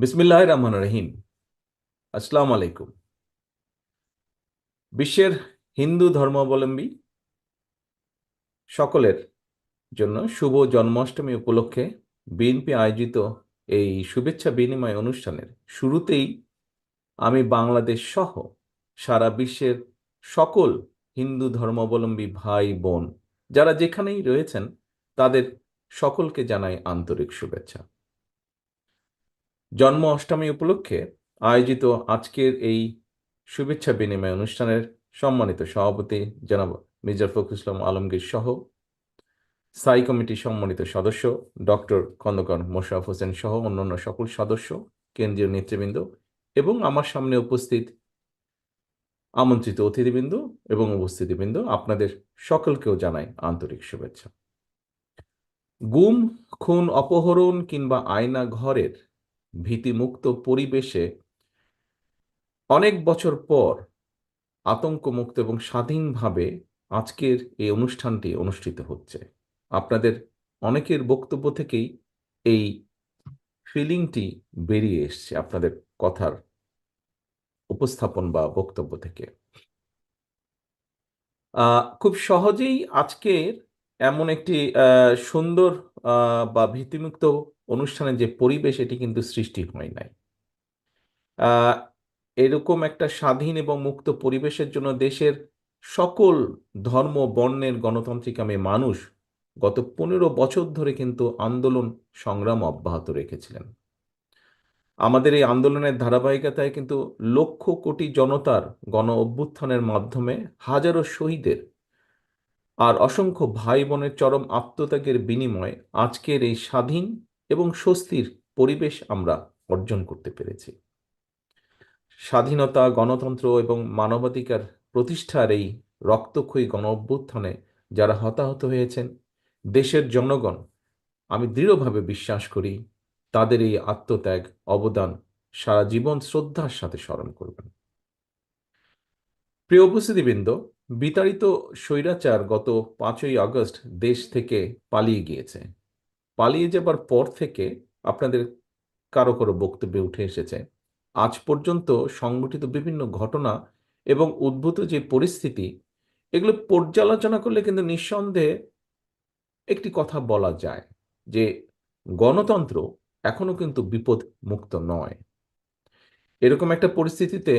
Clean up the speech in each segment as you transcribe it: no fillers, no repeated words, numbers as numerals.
বিসমিল্লাহির রহমানির রহিম। আসসালামু আলাইকুম। বিশ্বের হিন্দু ধর্মাবলম্বী সকলের জন্য শুভ জন্মাষ্টমী উপলক্ষে বিএনপি আয়োজিত এই শুভেচ্ছা বিনিময় অনুষ্ঠানের শুরুতেই আমি বাংলাদেশ সহ সারা বিশ্বের সকল হিন্দু ধর্মাবলম্বী ভাই বোন যারা যেখানেই রয়েছেন তাদের সকলকে জানাই আন্তরিক শুভেচ্ছা। জন্ম অষ্টমী উপলক্ষে আয়োজিত আজকের এই শুভেচ্ছা বিনিময় অনুষ্ঠানের সম্মানিত সভাপতি জনাব মির্জা ফখরুল ইসলাম আলমগীর সহ স্থায়ী কমিটির সম্মানিত সদস্য ডক্টর খন্দকার মোশাররফ হোসেন সহ অন্যান্য সকল সদস্য, কেন্দ্রীয় নেতৃবৃন্দ এবং আমার সামনে উপস্থিত আমন্ত্রিত অতিথিবৃন্দ এবং উপস্থিতিবৃন্দ, আপনাদের সকলকেও জানাই আন্তরিক শুভেচ্ছা। গুম, খুন, অপহরণ কিংবা আয়না ঘরের ভীতিমুক্ত পরিবেশে অনেক বছর পর আতঙ্কমুক্ত এবং স্বাধীনভাবে আজকের এই অনুষ্ঠানটি অনুষ্ঠিত হচ্ছে। আপনাদের অনেকের বক্তব্য থেকেই এই ফিলিংটি বেরিয়ে এসছে, আপনাদের কথার উপস্থাপন বা বক্তব্য থেকে। খুব সহজেই আজকের এমন একটি সুন্দর বা ভীতিমুক্ত অনুষ্ঠানের যে পরিবেশ, এটি কিন্তু সৃষ্টি হয় নাই। আহ, এরকম একটা স্বাধীন এবং মুক্ত পরিবেশের জন্য দেশের সকল ধর্ম বর্ণের গণতান্ত্রিকামী মানুষ গত 15 বছর ধরে কিন্তু আন্দোলন সংগ্রাম অব্যাহত রেখেছিলেন। আমাদের এই আন্দোলনের ধারাবাহিকতায় কিন্তু লক্ষ কোটি জনতার গণ অভ্যুত্থানের মাধ্যমে হাজারো শহীদের আর অসংখ্য ভাই বোনের চরম আত্মত্যাগের বিনিময়ে আজকের এই স্বাধীন এবং স্বস্তির পরিবেশ আমরা অর্জন করতে পেরেছি। স্বাধীনতা, গণতন্ত্র এবং মানবাধিকার প্রতিষ্ঠার এই রক্তক্ষয়ী গণ অভ্যুত্থানে যারা হতাহত হয়েছেন, দেশের জনগণ, আমি দৃঢ়ভাবে বিশ্বাস করি তাদের এই আত্মত্যাগ অবদান সারা জীবন শ্রদ্ধার সাথে স্মরণ করবেন। প্রিয় উপস্থিতিবৃন্দ, বিতাড়িত স্বৈরাচার গত 5ই আগস্ট দেশ থেকে পালিয়ে গিয়েছে। পালিয়ে যাবার পর থেকে আপনাদের কারো কারো বক্তব্যে উঠে এসেছে আজ পর্যন্ত সংঘটিত বিভিন্ন ঘটনা এবং উদ্ভূত যে পরিস্থিতি, এগুলো পর্যালোচনা করলে কিন্তু নিঃসন্দেহে একটি কথা বলা যায় যে গণতন্ত্র এখনো কিন্তু বিপদ মুক্ত নয়। এরকম একটা পরিস্থিতিতে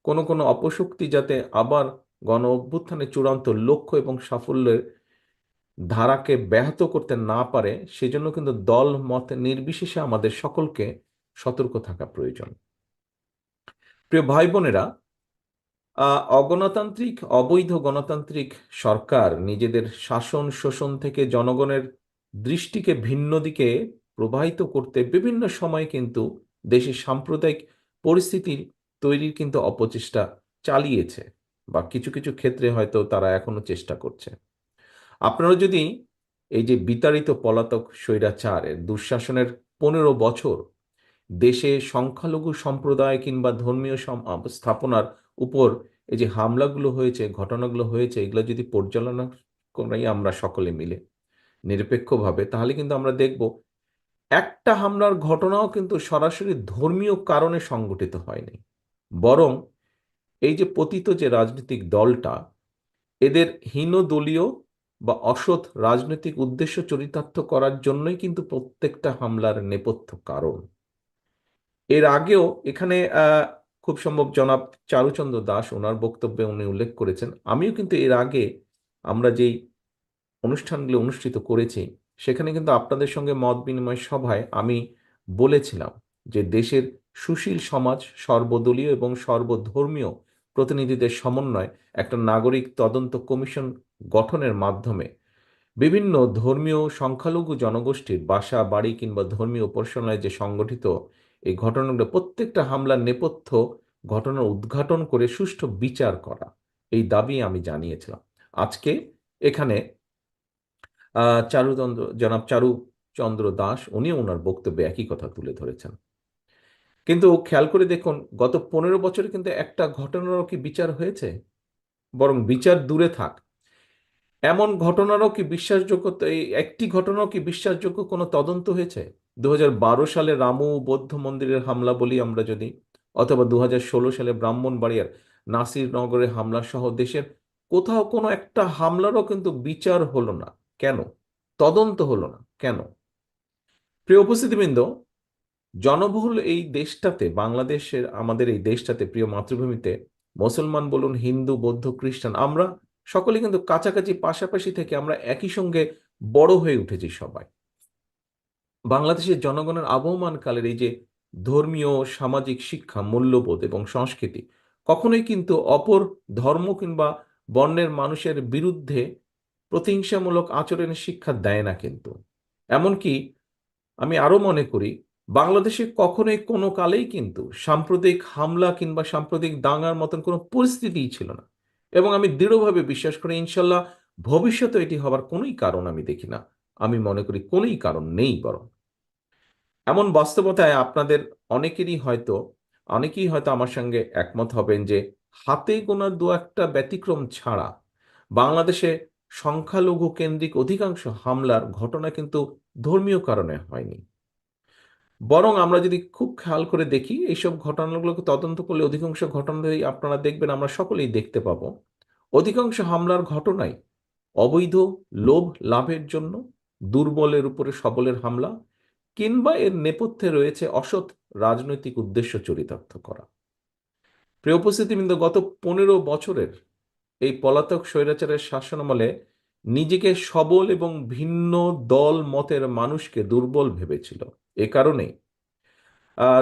কোনো কোনো অপশক্তি যাতে আবার গণ অভ্যুত্থানের চূড়ান্ত লক্ষ্য এবং সাফল্যের ধারাকে ব্যাহত করতে না পারে, সেজন্য কিন্তু দল মত নির্বিশেষে আমাদের সকলকে সতর্ক থাকা প্রয়োজন। প্রিয় ভাই বোনেরা, অগণতান্ত্রিক অবৈধ গণতান্ত্রিক সরকার নিজেদের শাসন শোষণ থেকে জনগণের দৃষ্টিকে ভিন্ন দিকে প্রবাহিত করতে বিভিন্ন সময় কিন্তু দেশের সাম্প্রদায়িক পরিস্থিতির তৈরির কিন্তু অপচেষ্টা চালিয়েছে, বা কিছু কিছু ক্ষেত্রে হয়তো তারা এখনো চেষ্টা করছে। আপনারা যদি এই যে বিতাড়িত পলাতক স্বৈরাচারের দুঃশাসনের 15 বছর দেশে সংখ্যালঘু সম্প্রদায় কিংবা ধর্মীয় স্থাপনার উপর এই যে হামলাগুলো হয়েছে, ঘটনাগুলো হয়েছে, এগুলো যদি পর্যালোচনা করি আমরা সকলে মিলে নিরপেক্ষভাবে, তাহলে কিন্তু আমরা দেখব একটা হামলার ঘটনাও কিন্তু সরাসরি ধর্মীয় কারণে সংঘটিত হয়নি, বরং এই যে পতিত যে রাজনৈতিক দলটা, এদের হীন দলীয় বা অসৎ রাজনৈতিক উদ্দেশ্য চরিতার্থ করার জন্যই কিন্তু প্রত্যেকটা হামলার নেপথ্য কারণ। এর আগেও এখানে খুব সম্ভব জনাব চারুচন্দ্র দাস ওনার বক্তব্যে উনি উল্লেখ করেছেন, আমিও কিন্তু এর আগে আমরা যেই অনুষ্ঠানগুলো অনুষ্ঠিত করেছি সেখানে কিন্তু আপনাদের সঙ্গে মত বিনিময় সভায় আমি বলেছিলাম যে দেশের সুশীল সমাজ, সর্বদলীয় এবং সর্বধর্মীয় প্রতিনিধিদের সমন্বয় একটা নাগরিক তদন্ত কমিশন গঠনের মাধ্যমে বিভিন্ন ধর্মীয় সংখ্যালঘু জনগোষ্ঠীর বাসা বাড়ি কিংবা ধর্মীয় উপাসনায় যে সংগঠিত এই ঘটনাগুলো, প্রত্যেকটা হামলার নেপথ্য ঘটনার উদ্ঘাটন করে সুষ্ঠু বিচার করা, এই দাবি আমি জানিয়েছিলাম। আজকে এখানে জনাব চারুচন্দ্র দাস উনি ওনার বক্তব্যে একই কথা তুলে ধরেছেন। কিন্তু খেয়াল করে দেখুন, গত 15 বছরে কিন্তু একটা ঘটনারও কি বিচার হয়েছে? বরং বিচার দূরে থাক, এমন ঘটনারও কি বিশ্বাসযোগ্য, এই একটি ঘটনাও কি বিশ্বাসযোগ্য কোনো তদন্ত হয়েছে? সালে রামু বৌদ্ধ মন্দিরের হামলা বলি আমরা যদি, অথবা 2016 সালে ব্রাহ্মণবাড়িয়ার নাসিরনগরে হামলা সহ দেশের কোথাও কোনো একটা হামলারও কিন্তু বিচার হলো না কেন? তদন্ত হলো না কেন? প্রিয় উপস্থিতিবৃন্দ, জনবহুল এই দেশটাতে, বাংলাদেশের আমাদের এই দেশটাতে, প্রিয় মাতৃভূমিতে, মুসলমান বলুন, হিন্দু, বৌদ্ধ, খ্রিস্টান, আমরা সকলে কিন্তু কাছাকাছি পাশাপাশি থেকে আমরা একই সঙ্গে বড় হয়ে উঠেছি সবাই। বাংলাদেশের জনগণের আবহমান কালের এই যে ধর্মীয়, সামাজিক শিক্ষা, মূল্যবোধ এবং সংস্কৃতি কখনোই কিন্তু অপর ধর্ম কিংবা বর্ণের মানুষের বিরুদ্ধে প্রতিহিংসামূলক আচরণের শিক্ষা দেয় না কিন্তু। এমনকি আমি আরো মনে করি, বাংলাদেশে কখনোই কোনো কালেই কিন্তু সাম্প্রদায়িক হামলা কিংবা সাম্প্রদায়িক দাঙ্গার মতন কোনো পরিস্থিতিই ছিল না। এবং আমি দৃঢ়ভাবে বিশ্বাস করি, ইনশাল্লাহ ভবিষ্যতে এটি হবার কোনোই কারণ আমি দেখি না। আমি মনে করি কোনোই কারণ নেই। বরং এমন বাস্তবতায় আপনাদের অনেকেই হয়তো আমার সঙ্গে একমত হবেন যে হাতে গোনা দু একটা ব্যতিক্রম ছাড়া বাংলাদেশে সংখ্যালঘু কেন্দ্রিক অধিকাংশ হামলার ঘটনা কিন্তু ধর্মীয় কারণে হয়নি। বরং আমরা যদি খুব খেয়াল করে দেখি, এইসব ঘটনাগুলোকে তদন্ত করলে অধিকাংশ ঘটনাতেই আপনারা দেখবেন, আমরা সকলেই দেখতে পাবো, অধিকাংশ হামলার ঘটনাই অবৈধ লোভ লাভের জন্য, দুর্বলের উপরে সবলের হামলা, কিংবা এর নেপথ্যে রয়েছে অসৎ রাজনৈতিক উদ্দেশ্য চরিতার্থ করা। প্রিয় উপস্থিতিবৃন্দ, গত 15 বছরের এই পলাতক স্বৈরাচারের শাসনামলে নিজেকে সবল এবং ভিন্ন দল মতের মানুষকে দুর্বল ভেবেছিল। এ কারণে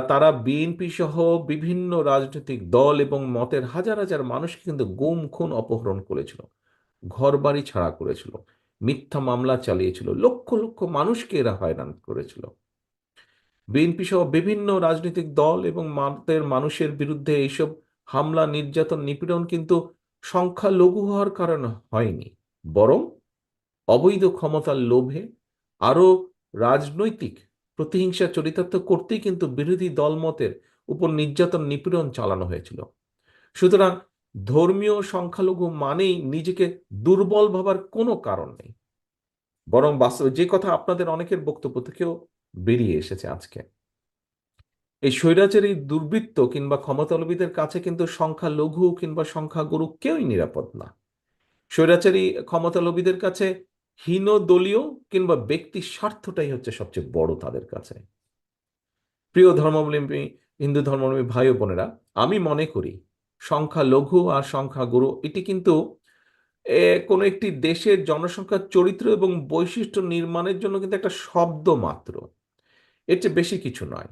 তারা বিএনপি সহ বিভিন্ন রাজনৈতিক দল এবং মতের হাজার হাজার মানুষকে কিন্তু গুম খুন অপহরণ করেছিল, ঘরবাড়ি ছাড়া করেছিল, মিথ্যা মামলা চালিয়েছিল, লক্ষ লক্ষ মানুষকে এরা হয়রান করেছিল। বিএনপি সহ বিভিন্ন রাজনৈতিক দল এবং মতের মানুষের বিরুদ্ধে এইসব হামলা, নির্যাতন, নিপীড়ন কিন্তু সংখ্যালঘু হওয়ার কারণে হয়নি, বরং অবৈধ ক্ষমতার লোভে আরো রাজনৈতিক প্রতিহিংসা চরিতার্থ করতেই কিন্তু বিরোধী দলমতের উপর নির্যাতন, নিপীড়ন চালানো হয়েছিল। সুতরাং ধর্মীয় সংখ্যালঘু মানেই নিজেকে দুর্বল ভাবার কোনো কারণ নেই। বরং বাস্তবে যে কথা আপনাদের অনেকের বক্তব্য থেকেও বেরিয়ে এসেছে আজকে, এই স্বৈরাচারী দুর্বৃত্ত কিংবা ক্ষমতালোভীদের কাছে কিন্তু সংখ্যালঘু কিংবা সংখ্যাগুরু কেউই নিরাপদ না। স্বৈরাচারী ক্ষমতালোভীদের কাছে হীন দলীয় কিংবা ব্যক্তি স্বার্থটাই হচ্ছে সবচেয়ে বড় তাদের কাছে। প্রিয় ধর্মাবলম্বী হিন্দু ধর্মাবলম্বী ভাই ও বোনেরা, আমি মনে করি সংখ্যালঘু আর সংখ্যাগুরু এটি কিন্তু কোনো একটি দেশের জনসংখ্যার চরিত্র এবং বৈশিষ্ট্য নির্মাণের জন্য কিন্তু একটা শব্দ মাত্র, এর চেয়ে বেশি কিছু নয়।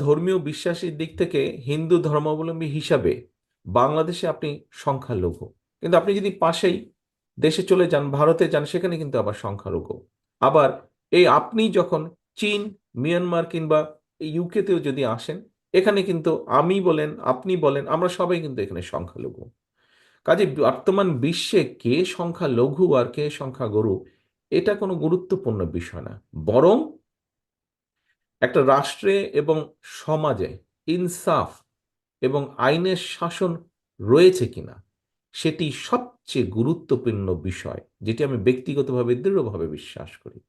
ধর্মীয় বিশ্বাসের দিক থেকে হিন্দু ধর্মাবলম্বী হিসাবে বাংলাদেশে আপনি সংখ্যালঘু, কিন্তু আপনি যদি পাশেই দেশে চলে যান, ভারতে যান, সেখানে কিন্তু আবার সংখ্যালঘু। আবার এই আপনি যখন চীন, মিয়ানমার কিংবা ইউকেতেও যদি আসেন, এখানে কিন্তু আমি বলেন, আপনি বলেন, আমরা সবাই কিন্তু এখানে সংখ্যালঘু। কাজে বর্তমান বিশ্বে কে সংখ্যালঘু আর কে সংখ্যাগুরু এটা কোনো গুরুত্বপূর্ণ বিষয় না, বরং একটা রাষ্ট্রে এবং সমাজে ইনসাফ এবং আইনের শাসন রয়েছে কিনা সেটি সবচেয়ে গুরুত্বপূর্ণ বিষয়, যেটি আমি ব্যক্তিগতভাবে দৃঢ়ভাবে বিশ্বাস করি।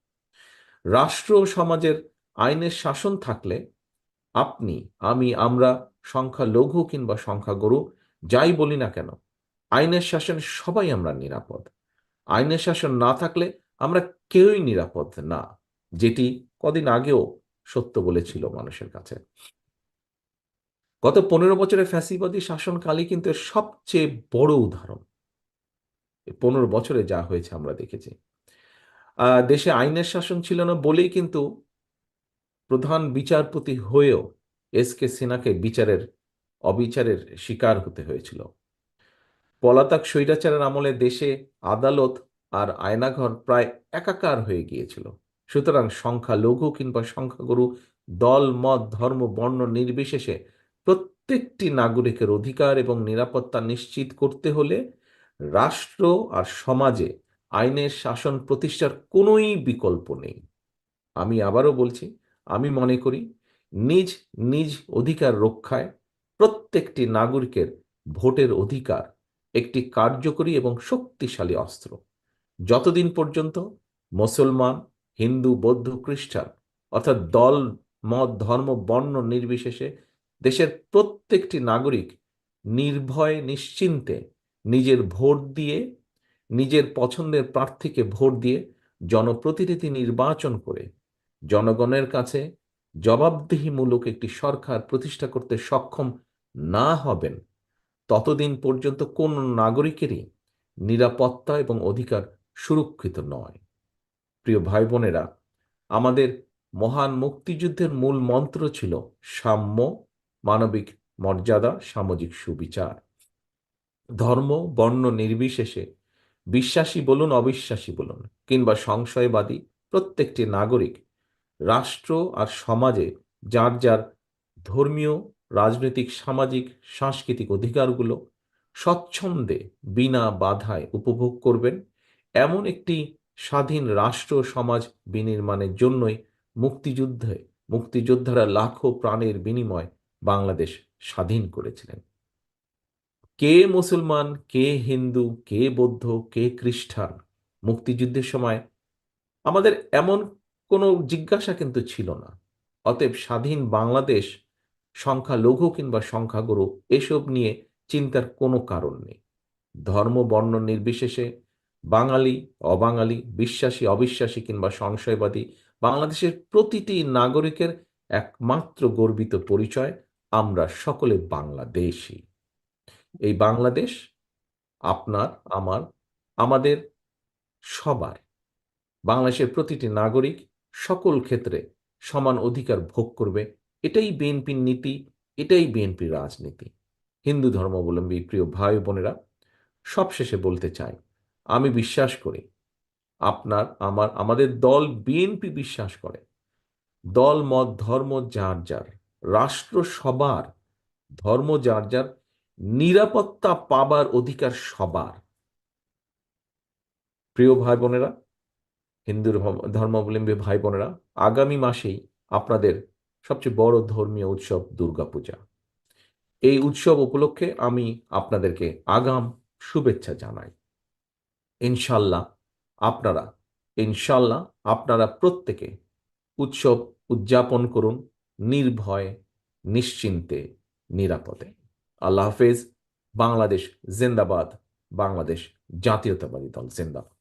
রাষ্ট্র ও সমাজের আইনের শাসন থাকলে আপনি, আমি, আমরা, সংখ্যালঘু কিংবা সংখ্যাগুরু যাই বলি না কেন, আইনের শাসনে সবাই আমরা নিরাপদ। আইনের শাসন না থাকলে আমরা কেউই নিরাপদ না, যেটি কদিন আগেও সত্য বলেছিল মানুষের কাছে। গত 15 বছরের ফ্যাসিবাদী শাসনকালই কিন্তু এর সবচেয়ে বড় উদাহরণ। 15 বছরে যা হয়েছে আমরা দেখেছি। দেশে আইনের শাসন ছিল না বলেই কিন্তু প্রধান বিচারপতি হয়েও এস কে সিনহাকে অবিচারের শিকার হতে হয়েছিল। পলাতক স্বৈরাচারের আমলে দেশে আদালত আর আয়নাঘর প্রায় একাকার হয়ে গিয়েছিল। সুতরাং সংখ্যালঘু কিংবা সংখ্যাগুরু, দল মত ধর্ম বর্ণ নির্বিশেষে প্রত্যেকটি নাগরিকের অধিকার এবং নিরাপত্তা নিশ্চিত করতে হলে রাষ্ট্র আর সমাজে আইনের শাসন প্রতিষ্ঠার কোনোই বিকল্প নেই। আমি আবারও বলছি, আমি মনে করি নিজ নিজ অধিকার রক্ষায় প্রত্যেকটি নাগরিকের ভোটের অধিকার একটি কার্যকরী এবং শক্তিশালী অস্ত্র। যতদিন পর্যন্ত মুসলমান, হিন্দু, বৌদ্ধ, খ্রিস্টান অর্থাৎ দল, মত, ধর্ম, বর্ণ নির্বিশেষে দেশের প্রত্যেকটি নাগরিক নির্ভয়ে নিশ্চিন্তে নিজের ভোট দিয়ে, নিজের পছন্দের প্রার্থীকে ভোট দিয়ে জনপ্রতিনিধি নির্বাচন করে জনগণের কাছে জবাবদিহিমূলক একটি সরকার প্রতিষ্ঠা করতে সক্ষম না হবেন, ততদিন পর্যন্ত কোন নাগরিকেরই নিরাপত্তা এবং অধিকার সুরক্ষিত নয়। প্রিয় ভাই বোনেরা, আমাদের মহান মুক্তিযুদ্ধের মূল মন্ত্র ছিল সাম্য, মানবিক মর্যাদা, সামাজিক সুবিচার। ধর্ম বর্ণ নির্বিশেষে, বিশ্বাসী বলুন অবিশ্বাসী বলুন কিংবা সংশয়বাদী, প্রত্যেকটি নাগরিক রাষ্ট্র আর সমাজে যার যার ধর্মীয়, রাজনৈতিক, সামাজিক, সাংস্কৃতিক অধিকারগুলো স্বচ্ছন্দে বিনা বাধায় উপভোগ করবেন, এমন একটি স্বাধীন রাষ্ট্র সমাজ বিনির্মাণের জন্যই মুক্তিযোদ্ধারা লাখো প্রাণের বিনিময় বাংলাদেশ স্বাধীন করেছিলেন। কে মুসলমান, কে হিন্দু, কে বৌদ্ধ, কে খ্রিস্টান, মুক্তিযুদ্ধের সময় আমাদের এমন কোনো জিজ্ঞাসা কিন্তু ছিল না। অতএব স্বাধীন বাংলাদেশ সংখ্যালঘু কিংবা সংখ্যাগুরু এসব নিয়ে চিন্তার কোনো কারণ নেই। ধর্ম বর্ণ নির্বিশেষে, বাঙালি অবাঙালি, বিশ্বাসী অবিশ্বাসী কিংবা সংশয়বাদী, বাংলাদেশের প্রতিটি নাগরিকের একমাত্র গর্বিত পরিচয়, আমরা সকলে বাংলাদেশী। এই বাংলাদেশ আপনার, আমার, আমাদের সবার। বাংলাদেশের প্রতিটি নাগরিক সকল ক্ষেত্রে সমান অধিকার ভোগ করবে, এটাই বিএনপির নীতি, এটাই বিএনপির রাজনীতি। হিন্দু ধর্মাবলম্বী প্রিয় ভাই বোনেরা, সবশেষে বলতে চাই, আমি বিশ্বাস করি, আপনার, আমার, আমাদের দল বিএনপি বিশ্বাস করে, দল মত ধর্ম যার যার, রাষ্ট্র সবার, ধর্ম যার যার, নিরাপত্তা পাবার অধিকার সবার। প্রিয় ভাই বোনেরা, হিন্দু ধর্মাবলম্বী ভাই বোনেরা, আগামী মাসেই আপনাদের সবচেয়ে বড় ধর্মীয় উৎসব দুর্গাপূজা। এই উৎসব উপলক্ষে আমি আপনাদেরকে আগাম শুভেচ্ছা জানাই। ইনশাল্লাহ আপনারা ইনশাল্লাহ আপনারা প্রত্যেকে উৎসব উদযাপন করুন নির্ভয়ে, নিশ্চিন্তে, নিরাপদে। আল্লাহ হাফেজ। বাংলাদেশ জিন্দাবাদ। বাংলাদেশ জাতীয়তাবাদী দল জিন্দাবাদ।